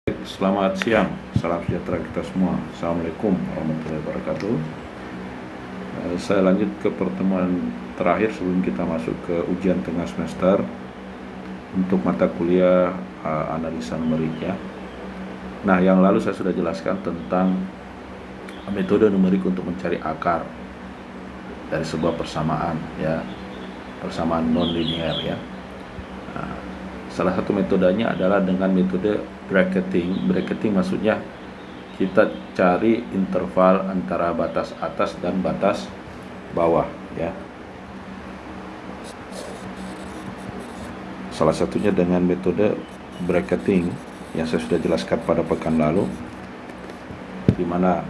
Selamat siang, salam sejahtera kita semua. Assalamualaikum warahmatullahi wabarakatuh. Saya lanjut ke pertemuan terakhir sebelum kita masuk ke ujian tengah semester untuk mata kuliah analisa numerik ya. Nah, yang lalu saya sudah jelaskan tentang metode numerik untuk mencari akar dari sebuah persamaan ya, persamaan non-linear ya. Nah, salah satu metodenya adalah dengan metode bracketing. Bracketing maksudnya kita cari interval antara batas atas dan batas bawah ya. Salah satunya dengan metode bracketing yang saya sudah jelaskan pada pekan lalu, di mana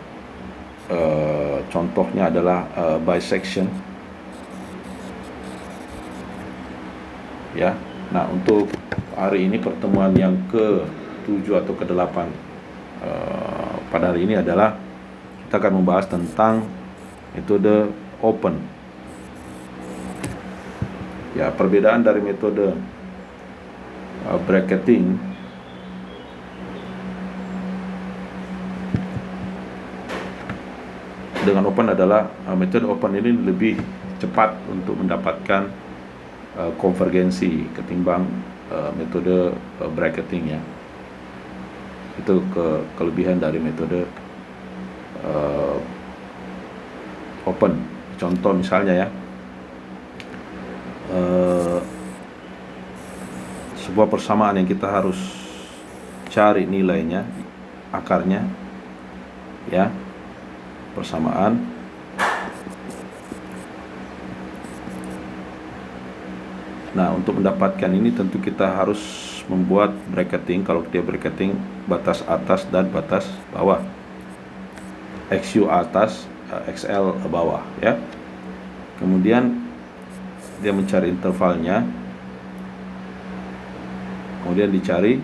contohnya adalah bisection ya. Nah, untuk hari ini pertemuan yang ke-7 atau ke-8 pada hari ini adalah kita akan membahas tentang metode open. Ya, perbedaan dari metode bracketing dengan open adalah metode open ini lebih cepat untuk mendapatkan konvergensi ketimbang metode bracketing ya. Itu kelebihan dari metode open. Contoh misalnya ya, sebuah persamaan yang kita harus cari nilainya, akarnya ya, persamaan nah, untuk mendapatkan ini tentu kita harus membuat bracketing. Kalau dia bracketing batas atas dan batas bawah, XU atas, XL bawah ya. Kemudian dia mencari intervalnya, kemudian dicari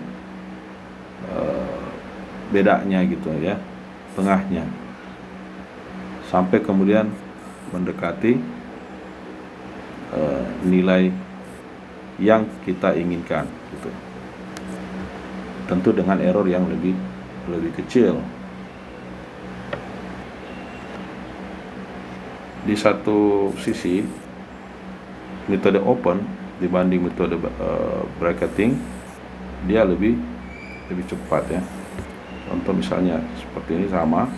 bedanya gitu ya, tengahnya, sampai kemudian mendekati nilai yang kita inginkan gitu. Tentu dengan error yang lebih kecil. Di satu sisi metode open dibanding metode bracketing, dia lebih cepat ya. Contoh misalnya seperti ini sama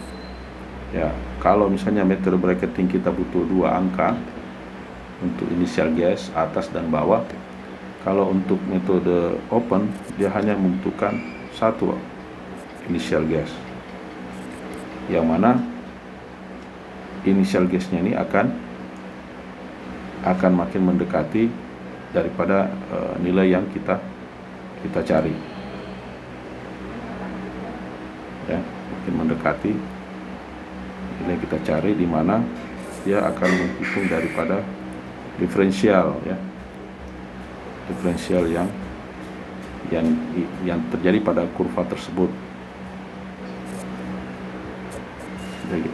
ya. Kalau misalnya metode bracketing kita butuh 2 angka untuk initial guess atas dan bawah, kalau untuk metode open dia hanya membutuhkan 1 initial guess, yang mana initial guess-nya ini akan makin mendekati daripada nilai yang kita cari ya, makin mendekati nilai yang kita cari, di mana dia akan menghitung daripada diferensial ya, diferensial yang terjadi pada kurva tersebut. Jadi,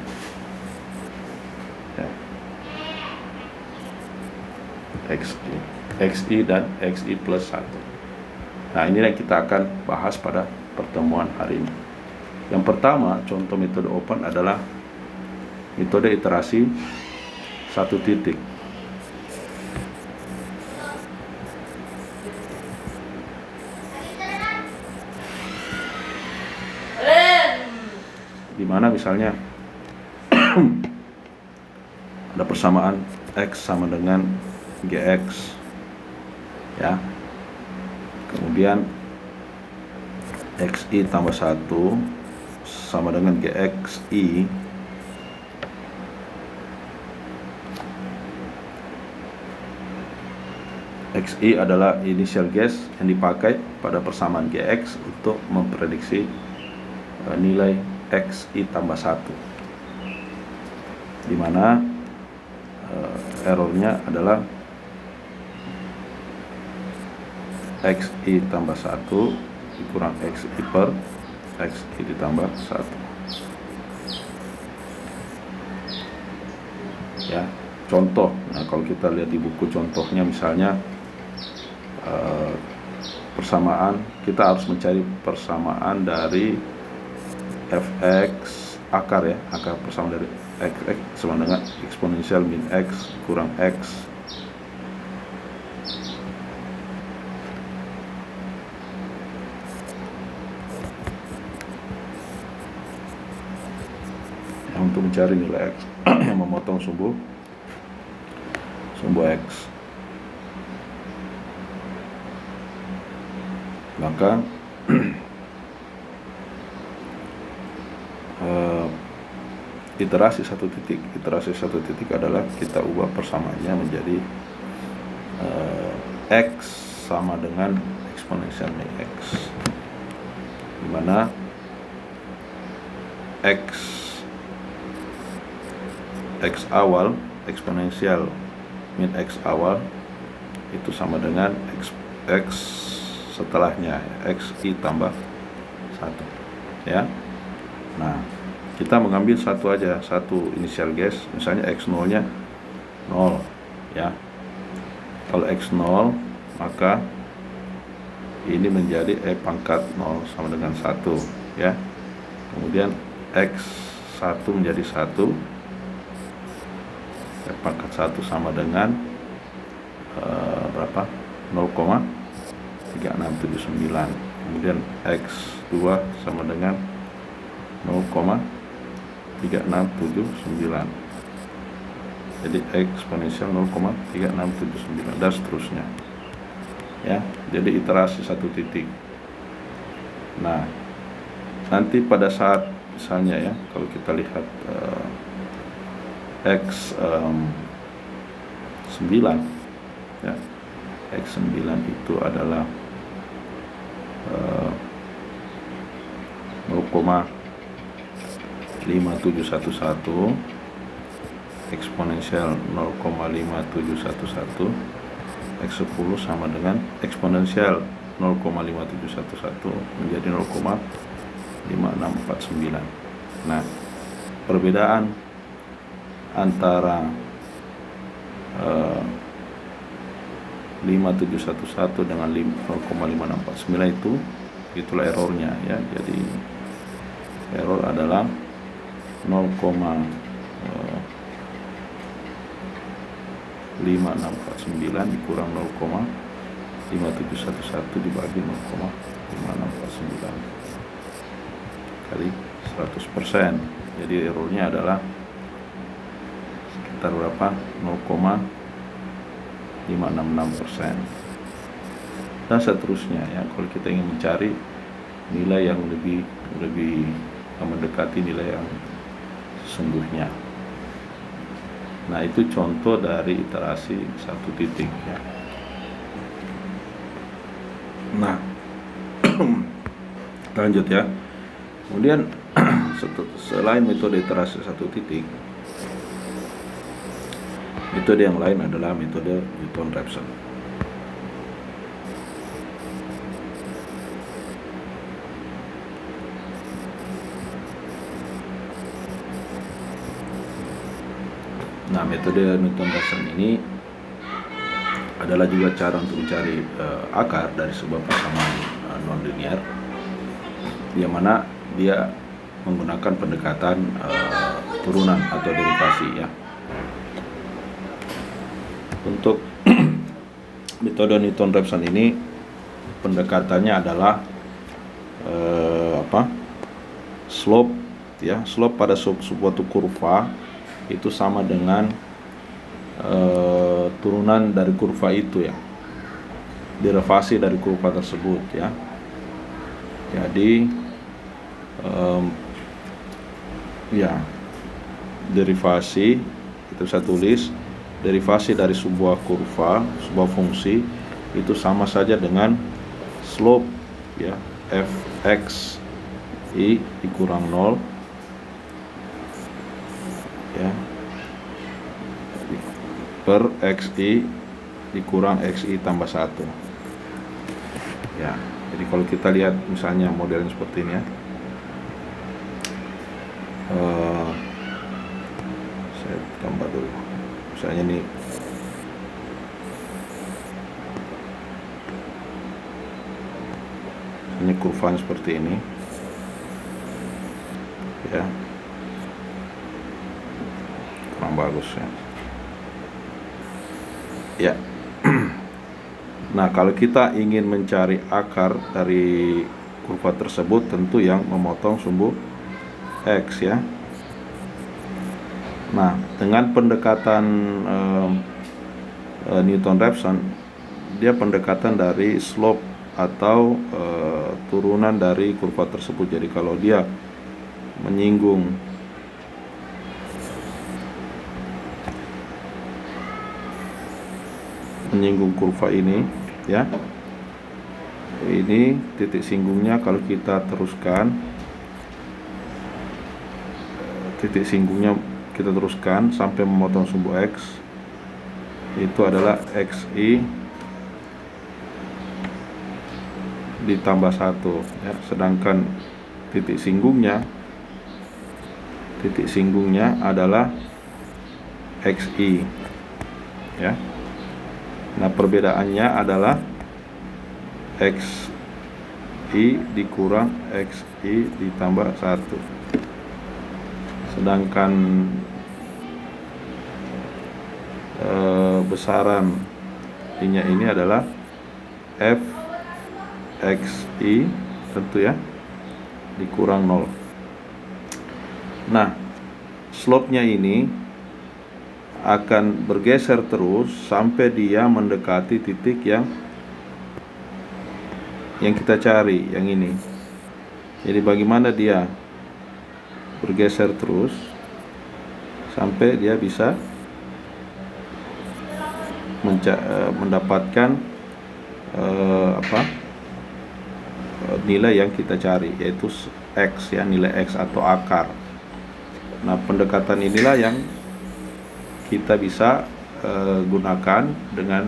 ya. XI dan XI plus 1. Nah, ini yang kita akan bahas pada pertemuan hari ini. Yang pertama, contoh metode open adalah metode iterasi satu titik. Di mana misalnya ada persamaan X sama dengan GX ya. Kemudian XI tambah 1 sama dengan GXI. XI adalah initial guess yang dipakai pada persamaan GX untuk memprediksi nilai XI tambah 1, di mana errornya adalah XI tambah 1 dikurang XI per XI ditambah 1 ya. Contoh, nah kalau kita lihat di buku contohnya misalnya persamaan kita harus mencari persamaan dari fx akar ya, akar persamaan dari x sama dengan eksponensial min x kurang x untuk mencari nilai x yang memotong sumbu x. Maka iterasi satu titik adalah kita ubah persamaannya menjadi x sama dengan eksponensial min x, dimana x awal eksponensial min x awal itu sama dengan x setelahnya, xi tambah 1 ya. Nah, kita mengambil satu inisial guess, misalnya x0 nya 0 ya. Kalau x 0, maka ini menjadi pangkat 0 sama dengan 1 ya. Kemudian x1 menjadi 1, pangkat 1 sama dengan berapa? 0,3679. Kemudian x2 sama dengan 0,3679. Jadi eksponensial 0,3679 dan seterusnya. Ya, jadi iterasi satu titik. Nah, nanti pada saat misalnya ya, kalau kita lihat x9 ya, x9 itu adalah 0,5711, eksponensial 0,5711, x10 sama dengan eksponensial 0,5711 menjadi 0,5649. Nah, perbedaan antara 5711 dengan 0,5649 itulah errornya ya. Jadi error adalah 0,5649 dikurang 0,5711 dibagi 0,5649 kali 100%. Jadi errornya adalah sekitar berapa? 0,566%. Dan seterusnya ya, kalau kita ingin mencari nilai yang lebih mendekati nilai yang sesungguhnya. Nah, itu contoh dari iterasi satu titik ya. Nah, lanjut ya. Kemudian selain metode iterasi satu titik, metode yang lain adalah metode Newton-Raphson. Nah, metode Newton-Raphson ini adalah juga cara untuk mencari akar dari sebuah persamaan non-linear, yang mana dia menggunakan pendekatan turunan atau derivasi ya. Untuk metode Newton-Raphson ini pendekatannya adalah slope ya. Slope pada suatu kurva itu sama dengan turunan dari kurva itu ya, derivasi dari kurva tersebut ya. Jadi ya, derivasi itu saya tulis, derivasi dari sebuah kurva, sebuah fungsi itu sama saja dengan slope ya, fx i dikurang 0 ya, per xi dikurang xi tambah 1 ya. Jadi kalau kita lihat misalnya modelnya seperti ini ya, saya gambar dulu. Misalnya ini kurvanya seperti ini ya, kurang bagus ya. Nah, kalau kita ingin mencari akar dari kurva tersebut, tentu yang memotong sumbu X ya. Nah, dengan pendekatan Newton-Raphson, dia pendekatan dari slope atau turunan dari kurva tersebut. Jadi kalau dia menyinggung kurva ini ya, ini titik singgungnya kalau kita teruskan, titik singgungnya kita teruskan sampai memotong sumbu X, itu adalah XI ditambah 1 ya. Sedangkan titik singgungnya adalah XI ya. Nah, perbedaannya adalah XI dikurang XI ditambah 1. Sedangkan besaran I-nya ini adalah FXI tentu ya, dikurang 0. Nah, slope-nya ini akan bergeser terus sampai dia mendekati titik yang kita cari, yang ini. Jadi bagaimana dia bergeser terus sampai dia bisa mendapatkan nilai yang kita cari, yaitu X ya, nilai X atau akar. Nah, pendekatan inilah yang kita bisa gunakan dengan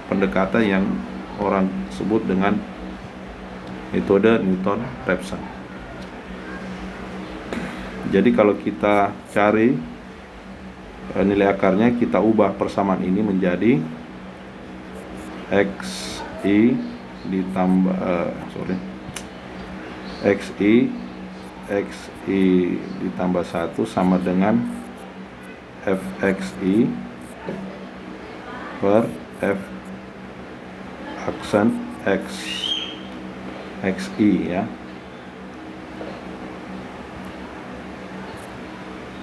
pendekatan yang orang sebut dengan metode Newton-Raphson. Jadi kalau kita cari nilai akarnya, kita ubah persamaan ini menjadi XI ditambah XI ditambah 1 sama dengan FXI per F aksen XI ya.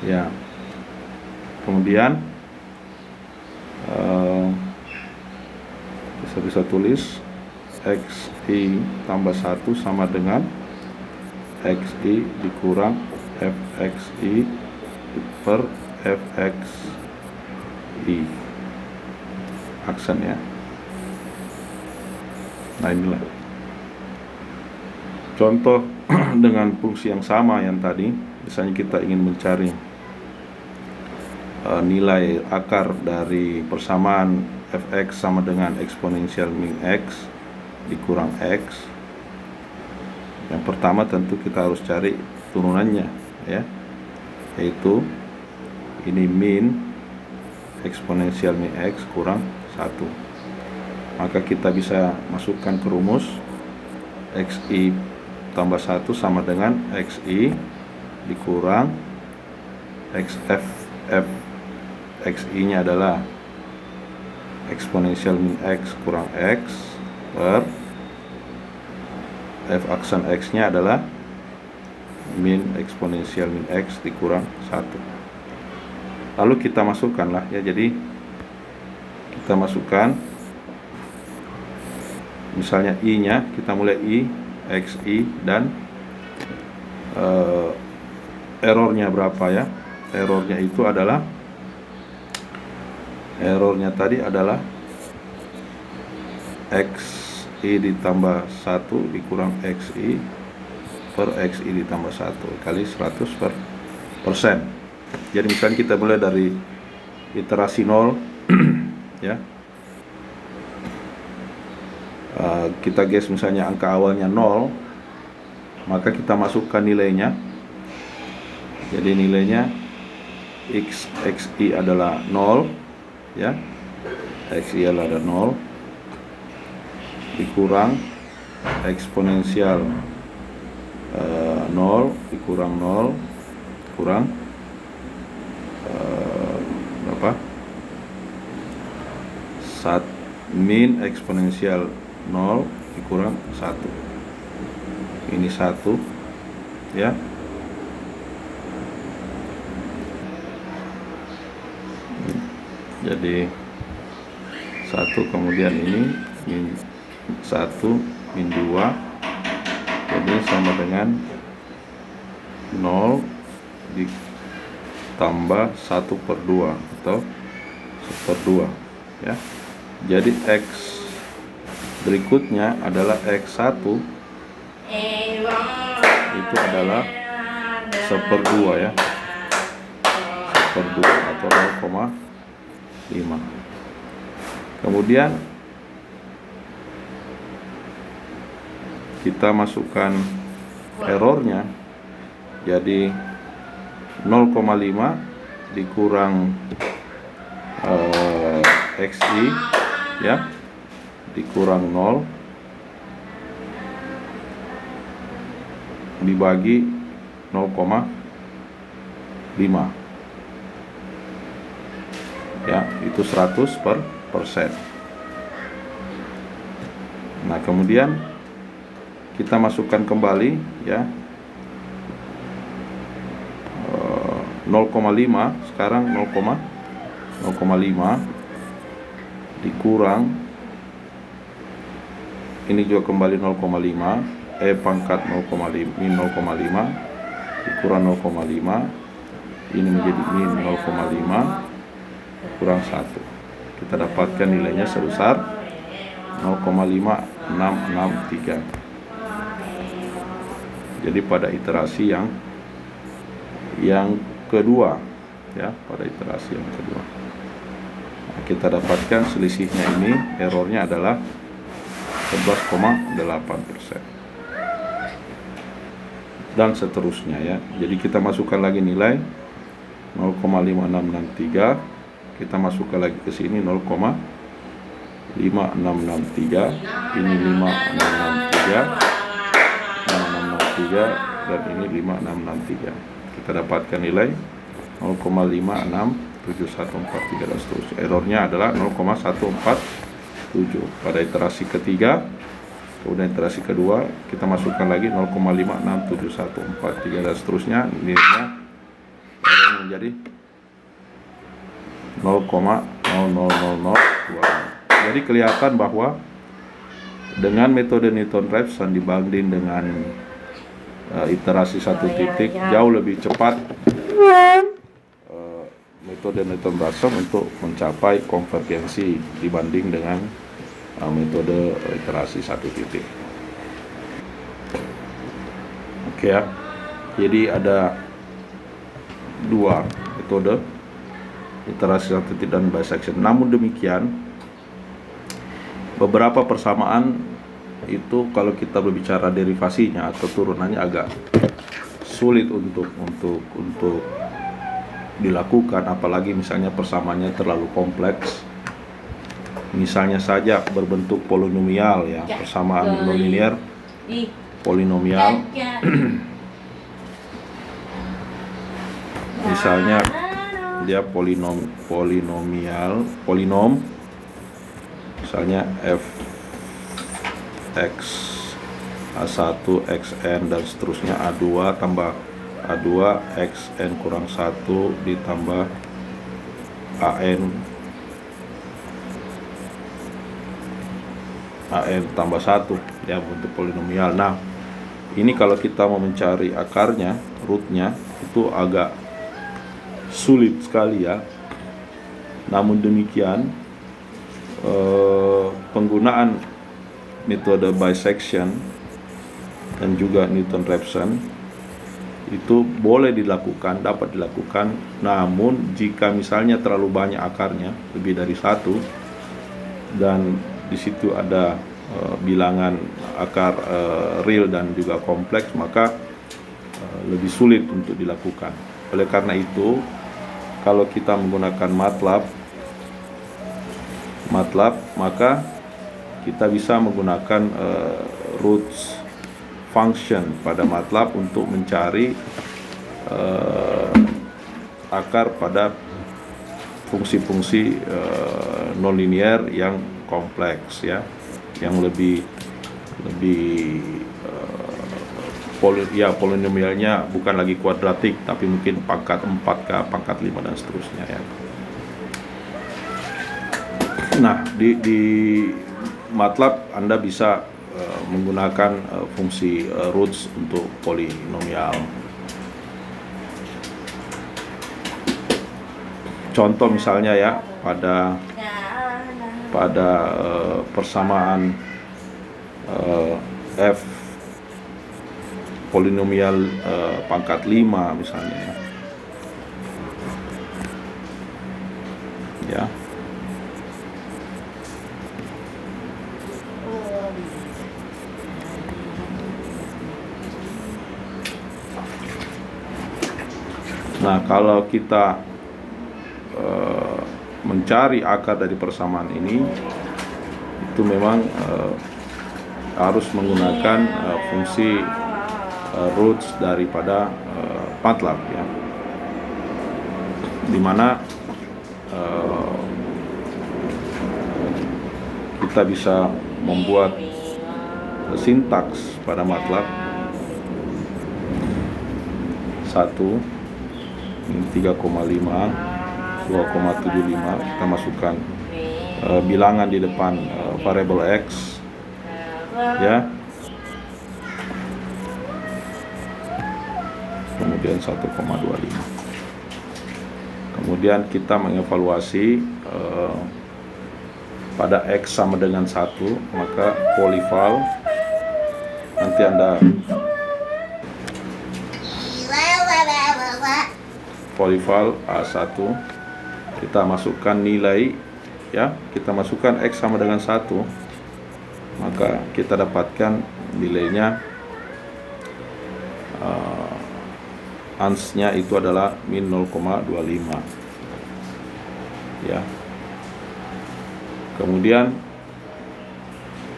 Ya. Kemudian bisa tulis XI tambah 1 sama dengan XI dikurang FXI per FXI aksen ya. Nah, inilah contoh dengan fungsi yang sama yang tadi. Misalnya kita ingin mencari nilai akar dari persamaan fx sama dengan eksponensial min x dikurang x. Yang pertama tentu kita harus cari turunannya ya, yaitu ini min eksponensial min x kurang 1. Maka kita bisa masukkan ke rumus xi tambah 1 sama dengan xi dikurang xf xi nya adalah eksponensial min x kurang x per f aksen x nya adalah min eksponensial min x dikurang 1. Lalu kita masukkanlah ya, jadi kita masukkan misalnya i nya, kita mulai i xi dan errornya berapa ya. Errornya itu adalah, errornya tadi adalah xi ditambah 1 dikurang xi per xi ditambah 1 kali 100%. Jadi misalnya kita mulai dari iterasi 0 ya, kita guess misalnya angka awalnya 0, maka kita masukkan nilainya. Jadi nilainya xi adalah 0 ya, xi adalah 0 dikurang eksponensial 0 dikurang 0 kurang berapa? Min eksponensial 0 dikurang 1. Ini 1 ya. Jadi 1, kemudian ini min 1 min 2, jadi sama dengan 0 ditambah 1/2 atau 1/2 ya. Jadi X berikutnya adalah X1 itu adalah 1/2 ya, 1/2 atau 0,5. Kemudian kita masukkan errornya, jadi 0,5 dikurang XI ya, dikurang 0 dibagi 0,5 ya, itu 100%. Nah, kemudian kita masukkan kembali ya, 0,5 sekarang 0,5 dikurang ini juga kembali 0,5 pangkat 0,5 min 0,5 dikurang 0,5, ini menjadi min 0,5 kurang 1. Kita dapatkan nilainya sebesar 0,5663. Jadi pada iterasi yang kedua ya, pada iterasi yang kedua. Nah, kita dapatkan selisihnya ini, errornya adalah 11,8% dan seterusnya ya. Jadi kita masukkan lagi nilai 0,5663, kita masukkan lagi ke sini 0,5663, ini 5663 dan ini 5663. Kita dapatkan nilai 0,567143 dan seterusnya. Errornya adalah 0,147 pada iterasi ketiga. Kemudian iterasi kedua kita masukkan lagi 0,567143 dan seterusnya, nilainya errornya menjadi 0,00002. Jadi kelihatan bahwa dengan metode Newton-Raphson dibanding dengan iterasi satu titik jauh lebih cepat metode Newton-Raphson untuk mencapai konvergensi dibanding dengan metode iterasi satu titik. Oke ya. Jadi ada dua metode, iterasi satu titik dan bisection. Namun demikian, beberapa persamaan itu kalau kita berbicara derivasinya atau turunannya agak sulit untuk dilakukan, apalagi misalnya persamaannya terlalu kompleks. Misalnya saja berbentuk polinomial ya, persamaan nonlinear polinomial. Misalnya dia polinom misalnya f x A1 xn dan seterusnya A2 tambah A2 xn kurang 1 ditambah an tambah 1 ya, bentuk polinomial. Nah, ini kalau kita mau mencari akarnya, rootnya, itu agak sulit sekali ya. Namun demikian, penggunaan metode bisection dan juga Newton-Raphson itu boleh dilakukan, dapat dilakukan. Namun jika misalnya terlalu banyak akarnya, lebih dari satu, dan di situ ada bilangan akar real dan juga kompleks, maka lebih sulit untuk dilakukan. Oleh karena itu, kalau kita menggunakan MATLAB, maka kita bisa menggunakan roots function pada MATLAB untuk mencari akar pada fungsi-fungsi nonlinear yang kompleks ya, yang lebih polinomialnya bukan lagi kuadratik tapi mungkin pangkat 4 ke pangkat 5 dan seterusnya ya. Nah, di MATLAB Anda bisa menggunakan fungsi roots untuk polinomial. Contoh misalnya ya, pada persamaan f polinomial pangkat 5 misalnya ya. Nah, kalau kita mencari akar dari persamaan ini, itu memang harus menggunakan fungsi roots daripada MATLAB ya, dimana kita bisa membuat sintaks pada MATLAB 1 3,5 2,75, kita masukkan bilangan di depan variabel X ya, kemudian 1,25. Kemudian kita mengevaluasi pada X sama dengan 1, maka polyval nanti Anda polyval A1, kita masukkan nilai ya, kita masukkan X sama dengan 1, maka kita dapatkan nilainya ans-nya itu adalah min 0,25 ya. Kemudian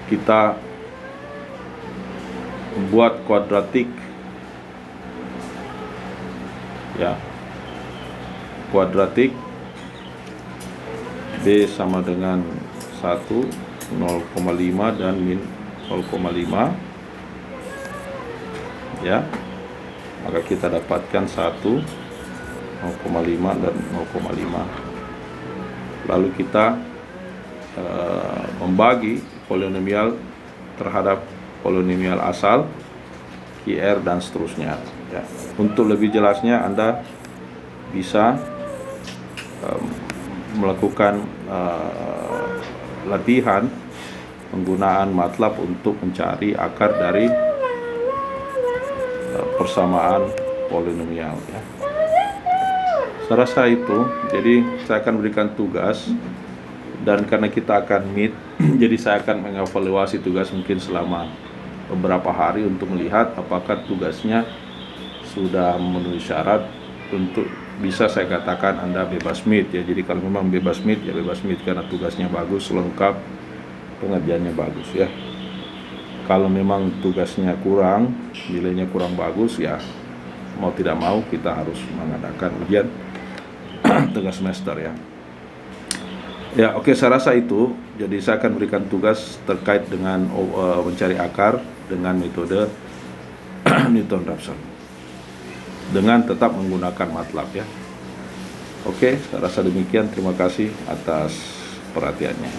kita buat kuadratik ya, kuadratik B sama dengan 1, 0,5 dan min 0,5 ya, maka kita dapatkan 1, 0,5 dan 0,5. Lalu kita membagi polinomial terhadap polinomial asal, QR dan seterusnya ya. Untuk lebih jelasnya Anda bisa melakukan latihan penggunaan MATLAB untuk mencari akar dari persamaan polinomial ya. Saya rasa itu. Jadi saya akan berikan tugas, dan karena kita akan meet jadi saya akan mengevaluasi tugas mungkin selama beberapa hari untuk melihat apakah tugasnya sudah memenuhi syarat untuk bisa saya katakan Anda bebas meet ya. Jadi kalau memang bebas meet ya bebas meet karena tugasnya bagus, lengkap, pengerjaannya bagus ya. Kalau memang tugasnya kurang, nilainya kurang bagus ya, mau tidak mau kita harus mengadakan ujian tengah semester ya. Ya oke, saya rasa itu. Jadi saya akan berikan tugas terkait dengan mencari akar dengan metode Newton-Raphson dengan tetap menggunakan MATLAB ya. Oke, saya rasa demikian. Terima kasih atas perhatiannya.